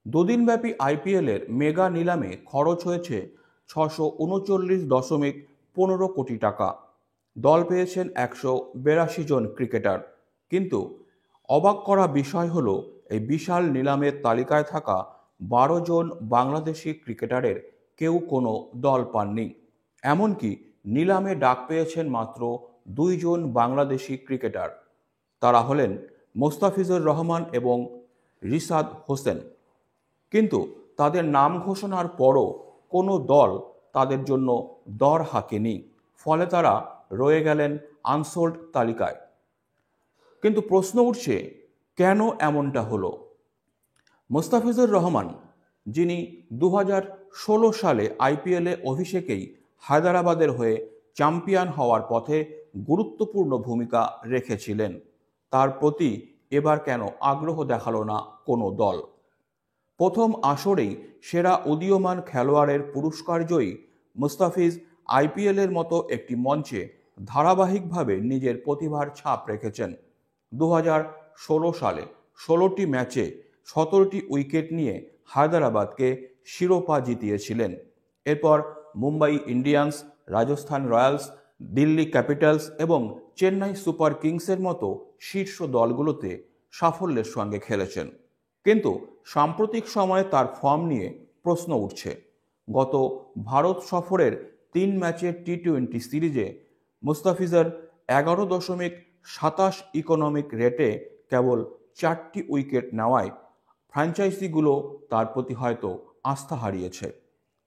দুদিনব্যাপী আইপিএলের মেগা নিলামে খরচ হয়েছে ৬৩৯.১৫ কোটি টাকা। দল পেয়েছেন ১৮২ জন ক্রিকেটার। কিন্তু অবাক করা বিষয় হলো, এই বিশাল নিলামের তালিকায় থাকা ১২ জন বাংলাদেশি ক্রিকেটারের কেউ কোনো দল পাননি। এমনকি নিলামে ডাক পেয়েছেন মাত্র ২ জন বাংলাদেশি ক্রিকেটার। তারা হলেন মোস্তাফিজুর রহমান এবং রিশাদ হোসেন। কিন্তু তাদের নাম ঘোষণার পরও কোনো দল তাদের জন্য দর হাঁকেনি। ফলে তারা রয়ে গেলেন আনসোল্ড তালিকায়। কিন্তু প্রশ্ন উঠছে, কেন এমনটা হলো? মোস্তাফিজুর রহমান, যিনি ২০১৬ সালে আইপিএলে অভিষেকেই হায়দরাবাদের হয়ে চ্যাম্পিয়ন হওয়ার পথে গুরুত্বপূর্ণ ভূমিকা রেখেছিলেন, তার প্রতি এবার কেন আগ্রহ দেখালো না কোনো দল? প্রথম আসরেই সেরা উদীয়মান খেলোয়াড়ের পুরস্কার জয়ী মুস্তাফিজ আইপিএলের মতো একটি মঞ্চে ধারাবাহিকভাবে নিজের প্রতিভার ছাপ রেখেছেন। ২০১৬ সালে ১৬টি ম্যাচে ১৭টি উইকেট নিয়ে হায়দরাবাদকে শিরোপা জিতিয়েছিলেন। এরপর Mumbai Indians, Rajasthan Royals, Delhi Capitals এবং চেন্নাই সুপার কিংসের মতো শীর্ষ দলগুলোতে সাফল্যের সঙ্গে খেলেছেন। কিন্তু সাম্প্রতিক সময়ে তার ফর্ম নিয়ে প্রশ্ন উঠছে। গত ভারত সফরের ৩ ম্যাচের টি-২০ সিরিজে মুস্তাফিজের ১১.২৭ ইকোনমিক রেটে কেবল ৪টি উইকেট নেওয়ায় ফ্র্যাঞ্চাইজিগুলো তার প্রতি হয়তো আস্থা হারিয়েছে।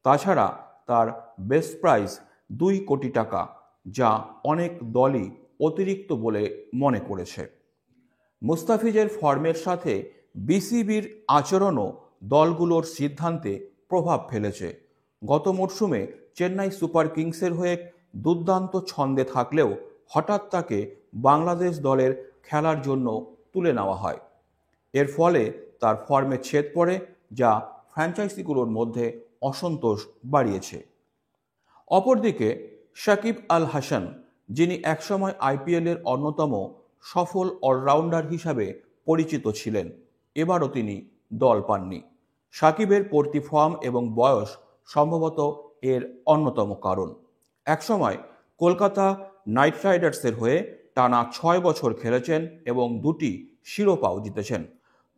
তাছাড়া তার বেস্ট প্রাইস ২ কোটি টাকা, যা অনেক দলই অতিরিক্ত বলে মনে করেছে। মুস্তাফিজের ফর্মের সাথে বিসিবির আচরণও দলগুলোর সিদ্ধান্তে প্রভাব ফেলেছে। গত মরশুমে চেন্নাই সুপার কিংসের হয়ে দুর্দান্ত ছন্দে থাকলেও হঠাৎ তাকে বাংলাদেশ দলের খেলার জন্য তুলে নেওয়া হয়। এর ফলে তার ফর্মে ছেদ পড়ে, যা ফ্র্যাঞ্চাইজিগুলোর মধ্যে অসন্তোষ বাড়িয়েছে। অপরদিকে শাকিব আল হাসান, যিনি একসময় আইপিএলের অন্যতম সফল অলরাউন্ডার হিসাবে পরিচিত ছিলেন, এবারও তিনি দল পাননি। শাকিবের পড়তি ফর্ম এবং বয়স সম্ভবত এর অন্যতম কারণ। একসময় কলকাতা নাইট রাইডার্সের হয়ে টানা ৬ বছর খেলেছেন এবং ২টি শিরোপাও জিতেছেন।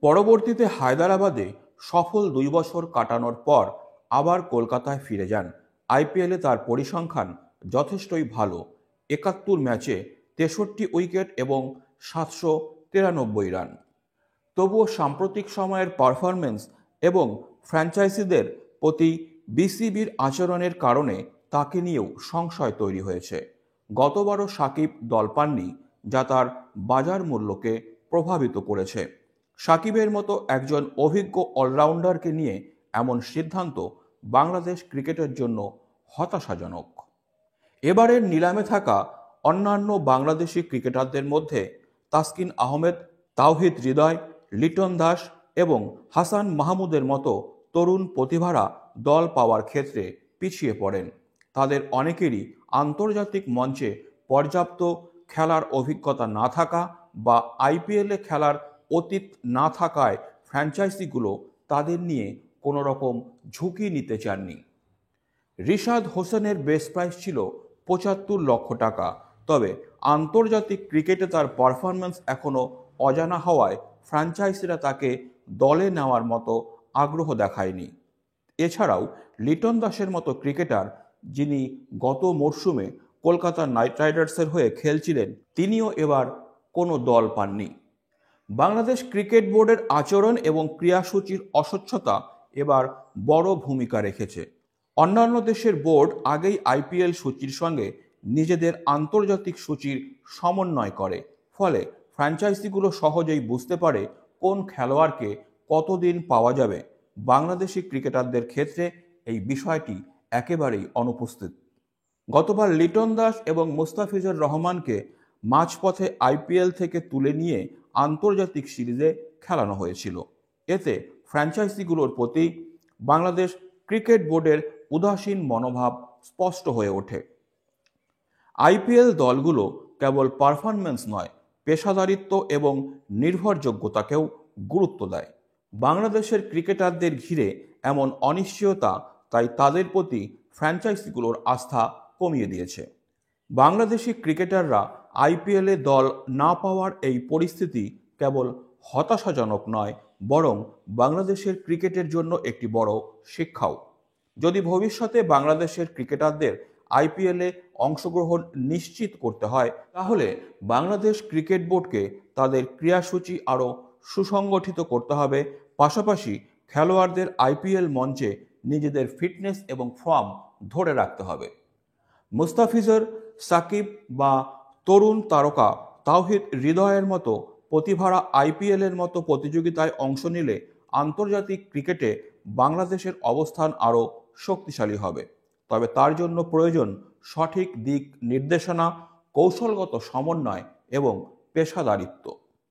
পরবর্তীতে হায়দরাবাদে সফল ২ বছর কাটানোর পর আবার কলকাতায় ফিরে যান। আইপিএলে তার পরিসংখ্যান যথেষ্টই ভালো, ৭১ ম্যাচে ৬৩ উইকেট এবং ৭৯৩ রান। তবুও সাম্প্রতিক সময়ের পারফরমেন্স এবং ফ্র্যাঞ্চাইজিদের প্রতি বিসিবির আচরণের কারণে তাকে নিয়েও সংশয় তৈরি হয়েছে। গতবারও শাকিব দল পাননি, যা তার বাজার মূল্যকে প্রভাবিত করেছে। শাকিবের মতো একজন অভিজ্ঞ অলরাউন্ডারকে নিয়ে এমন সিদ্ধান্ত বাংলাদেশ ক্রিকেটের জন্য হতাশাজনক। এবারের নিলামে থাকা অন্যান্য বাংলাদেশি ক্রিকেটারদের মধ্যে তাসকিন আহমেদ, তাওহিদ হৃদয়, লিটন দাস এবং হাসান মাহমুদের মতো তরুণ প্রতিভারা দল পাওয়ার ক্ষেত্রে পিছিয়ে পড়েন। তাদের অনেকেরই আন্তর্জাতিক মঞ্চে পর্যাপ্ত খেলার অভিজ্ঞতা না থাকা বা আইপিএলে খেলার অতীত না থাকায় ফ্র্যাঞ্চাইজিগুলো তাদের নিয়ে কোনো রকম ঝুঁকি নিতে চাননি। রিশাদ হোসেনের বেস্ট প্রাইস ছিল ৭৫ লক্ষ টাকা। তবে আন্তর্জাতিক ক্রিকেটে তার পারফরম্যান্স এখনও অজানা হওয়ায় ফ্র্যাঞ্চাইজিরা তাকে দলে নেওয়ার মতো আগ্রহ দেখায়নি। এছাড়াও লিটন দাসের মতো ক্রিকেটার, যিনি গত মরশুমে কলকাতা নাইট রাইডার্সের হয়ে খেলছিলেন, তিনিও এবার কোনো দল পাননি। বাংলাদেশ ক্রিকেট বোর্ডের আচরণ এবং ক্রীড়াসূচির অস্বচ্ছতা এবার বড় ভূমিকা রেখেছে। অন্যান্য দেশের বোর্ড আগেই আইপিএল সূচির সঙ্গে নিজেদের আন্তর্জাতিক সূচির সমন্বয় করে। ফলে ফ্র্যাঞ্চাইজিগুলো সহজেই বুঝতে পারে কোন খেলোয়াড়কে কতদিন পাওয়া যাবে। বাংলাদেশি ক্রিকেটারদের ক্ষেত্রে এই বিষয়টি একেবারেই অনুপস্থিত। গতবার লিটন দাস এবং মুস্তাফিজুর রহমানকে মাঝপথে আইপিএল থেকে তুলে নিয়ে আন্তর্জাতিক সিরিজে খেলানো হয়েছিল। এতে ফ্র্যাঞ্চাইজিগুলোর প্রতি বাংলাদেশ ক্রিকেট বোর্ডের উদাসীন মনোভাব স্পষ্ট হয়ে ওঠে। আইপিএল দলগুলো কেবল পারফরম্যান্স নয়, পেশাদারিত্ব এবং নির্ভরযোগ্যতাকেও গুরুত্ব দেয়। বাংলাদেশের ক্রিকেটারদের ঘিরে এমন অনিশ্চয়তা তাই তাদের প্রতি ফ্র্যাঞ্চাইজিগুলোর আস্থা কমিয়ে দিয়েছে। বাংলাদেশি ক্রিকেটাররা আইপিএলে দল না পাওয়ার এই পরিস্থিতি কেবল হতাশাজনক নয়, বরং বাংলাদেশের ক্রিকেটের জন্য একটি বড় শিক্ষাও। যদি ভবিষ্যতে বাংলাদেশের ক্রিকেটারদের আইপিএলে অংশগ্রহণ নিশ্চিত করতে হয়, তাহলে বাংলাদেশ ক্রিকেট বোর্ডকে তাদের ক্রীড়াসূচি আরও সুসংগঠিত করতে হবে। পাশাপাশি খেলোয়াড়দের আইপিএল মঞ্চে নিজেদের ফিটনেস এবং ফর্ম ধরে রাখতে হবে। মুস্তাফিজুর, সাকিব বা তরুণ তারকা তাওহিদ হৃদয়ের মতো প্রতিভারা আইপিএলের মতো প্রতিযোগিতায় অংশ নিলে আন্তর্জাতিক ক্রিকেটে বাংলাদেশের অবস্থান আরও শক্তিশালী হবে। তবে তার জন্য প্রয়োজন সঠিক দিক নির্দেশনা, কৌশলগত সমন্বয় এবং পেশাদারিত্ব।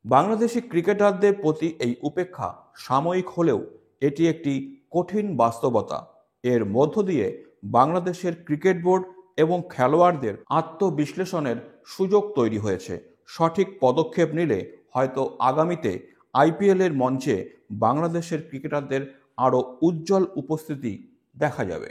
বাংলাদেশি ক্রিকেটারদের প্রতি এই উপেক্ষা সাময়িক হলেও এটি একটি কঠিন বাস্তবতা। এর মধ্য দিয়ে বাংলাদেশের ক্রিকেট বোর্ড এবং খেলোয়াড়দের আত্মবিশ্লেষণের সুযোগ তৈরি হয়েছে। সঠিক পদক্ষেপ নিলে হয়তো আগামীতে আইপিএলের মঞ্চে বাংলাদেশের ক্রিকেটারদের আরও উজ্জ্বল উপস্থিতি দেখা যাবে।